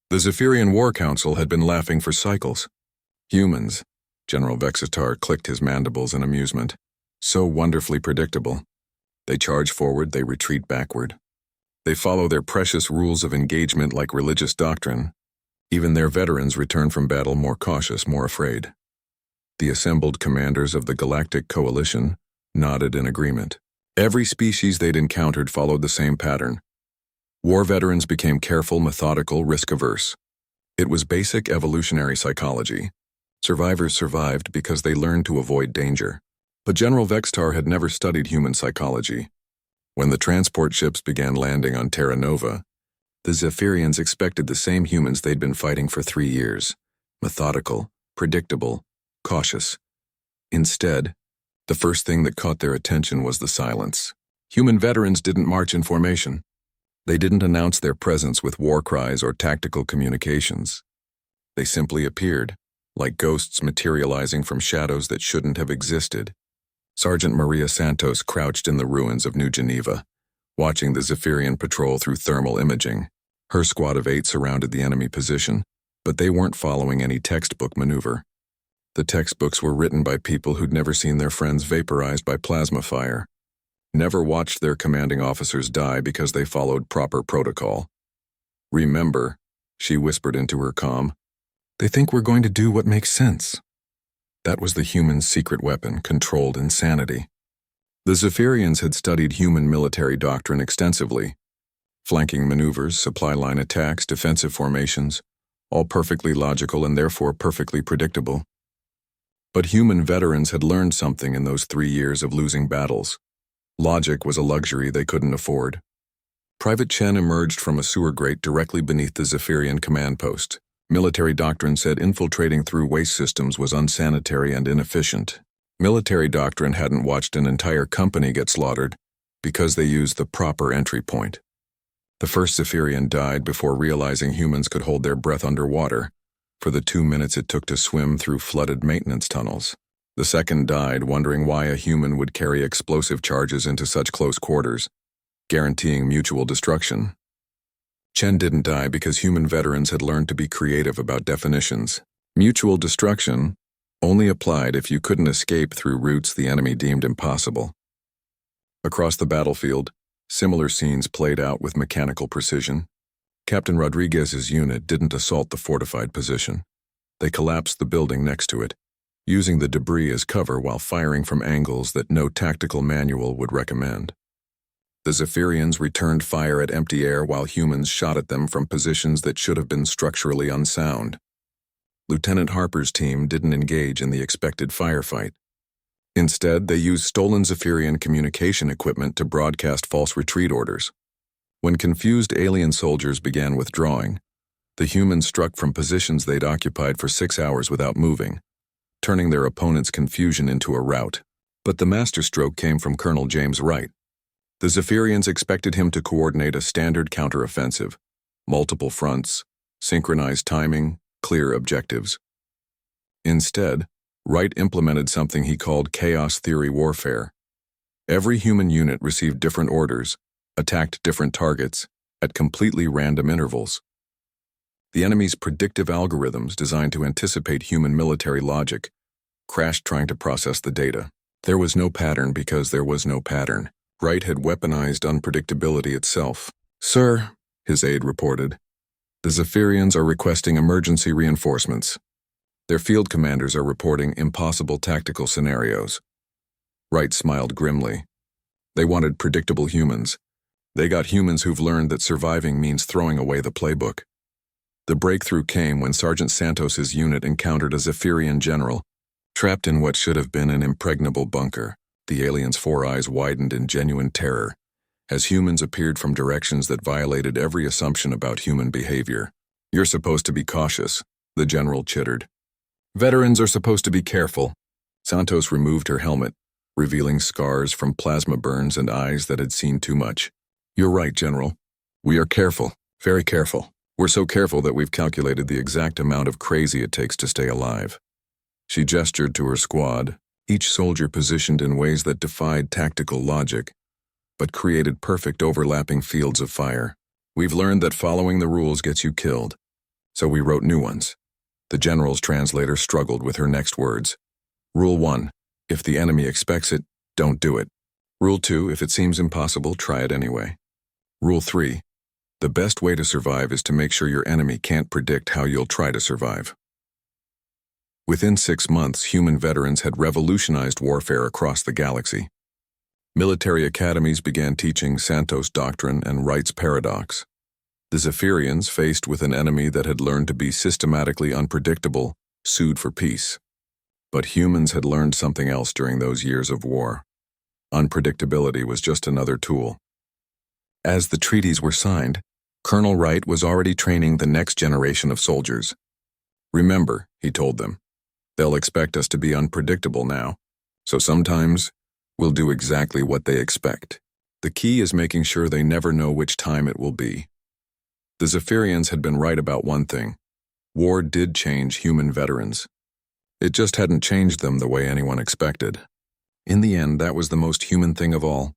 The Zephyrian War Council had been laughing for cycles. Humans, General Vexitar clicked his mandibles in amusement. So wonderfully predictable. They charge forward, they retreat backward. They follow their precious rules of engagement like religious doctrine. Even their veterans return from battle more cautious, more afraid. The assembled commanders of the Galactic Coalition nodded in agreement. Every species they'd encountered followed the same pattern. War veterans became careful, methodical, risk-averse. It was basic evolutionary psychology. Survivors survived because they learned to avoid danger. But General Vexitar had never studied human psychology. When the transport ships began landing on Terra Nova, the Zephyrians expected the same humans they'd been fighting for 3 years. Methodical, predictable, cautious. Instead, the first thing that caught their attention was the silence. Human veterans didn't march in formation. They didn't announce their presence with war cries or tactical communications. They simply appeared, like ghosts materializing from shadows that shouldn't have existed. Sergeant Maria Santos crouched in the ruins of New Geneva, watching the Zephyrian patrol through thermal imaging. Her squad of 8 surrounded the enemy position, but they weren't following any textbook maneuver. The textbooks were written by people who'd never seen their friends vaporized by plasma fire, never watched their commanding officers die because they followed proper protocol. "Remember," she whispered into her comm, "they think we're going to do what makes sense." That was the human secret weapon, controlled insanity. The Zephyrians had studied human military doctrine extensively. Flanking maneuvers, supply line attacks, defensive formations, all perfectly logical and therefore perfectly predictable. But human veterans had learned something in those 3 years of losing battles. Logic was a luxury they couldn't afford. Private Chen emerged from a sewer grate directly beneath the Zephyrian command post. Military doctrine said infiltrating through waste systems was unsanitary and inefficient. Military doctrine hadn't watched an entire company get slaughtered because they used the proper entry point. The first Zephyrian died before realizing humans could hold their breath underwater for the 2 minutes it took to swim through flooded maintenance tunnels. The second died wondering why a human would carry explosive charges into such close quarters, guaranteeing mutual destruction. Chen didn't die because human veterans had learned to be creative about definitions. Mutual destruction only applied if you couldn't escape through routes the enemy deemed impossible. Across the battlefield, similar scenes played out with mechanical precision. Captain Rodriguez's unit didn't assault the fortified position. They collapsed the building next to it, using the debris as cover while firing from angles that no tactical manual would recommend. The Zephyrians returned fire at empty air while humans shot at them from positions that should have been structurally unsound. Lieutenant Harper's team didn't engage in the expected firefight. Instead, they used stolen Zephyrian communication equipment to broadcast false retreat orders. When confused alien soldiers began withdrawing, the humans struck from positions they'd occupied for 6 hours without moving, turning their opponent's confusion into a rout. But the masterstroke came from Colonel James Wright. The Zephyrians expected him to coordinate a standard counteroffensive, multiple fronts, synchronized timing, clear objectives. Instead, Wright implemented something he called chaos theory warfare. Every human unit received different orders, attacked different targets, at completely random intervals. The enemy's predictive algorithms designed to anticipate human military logic crashed trying to process the data. There was no pattern because there was no pattern. Wright had weaponized unpredictability itself. "Sir," his aide reported, "the Zephyrians are requesting emergency reinforcements. Their field commanders are reporting impossible tactical scenarios." Wright smiled grimly. They wanted predictable humans. They got humans who've learned that surviving means throwing away the playbook. The breakthrough came when Sergeant Santos's unit encountered a Zephyrian general, trapped in what should have been an impregnable bunker. The alien's 4 eyes widened in genuine terror, as humans appeared from directions that violated every assumption about human behavior. "You're supposed to be cautious," the general chittered. "Veterans are supposed to be careful." Santos removed her helmet, revealing scars from plasma burns and eyes that had seen too much. "You're right, General. We are careful, very careful. We're so careful that we've calculated the exact amount of crazy it takes to stay alive." She gestured to her squad, each soldier positioned in ways that defied tactical logic, but created perfect overlapping fields of fire. "We've learned that following the rules gets you killed. So we wrote new ones. The general's translator struggled with her next words. Rule 1. If the enemy expects it, don't do it. Rule 2. If it seems impossible, try it anyway. Rule 3. The best way to survive is to make sure your enemy can't predict how you'll try to survive. Within 6 months, human veterans had revolutionized warfare across the galaxy. Military academies began teaching Santos Doctrine and Wright's Paradox. The Zephyrians, faced with an enemy that had learned to be systematically unpredictable, sued for peace. But humans had learned something else during those years of war. Unpredictability was just another tool. As the treaties were signed, Colonel Wright was already training the next generation of soldiers. Remember, he told them, they'll expect us to be unpredictable now, so sometimes we'll do exactly what they expect. The key is making sure they never know which time it will be. The Zephyrians had been right about one thing. War did change human veterans. It just hadn't changed them the way anyone expected. In the end, that was the most human thing of all.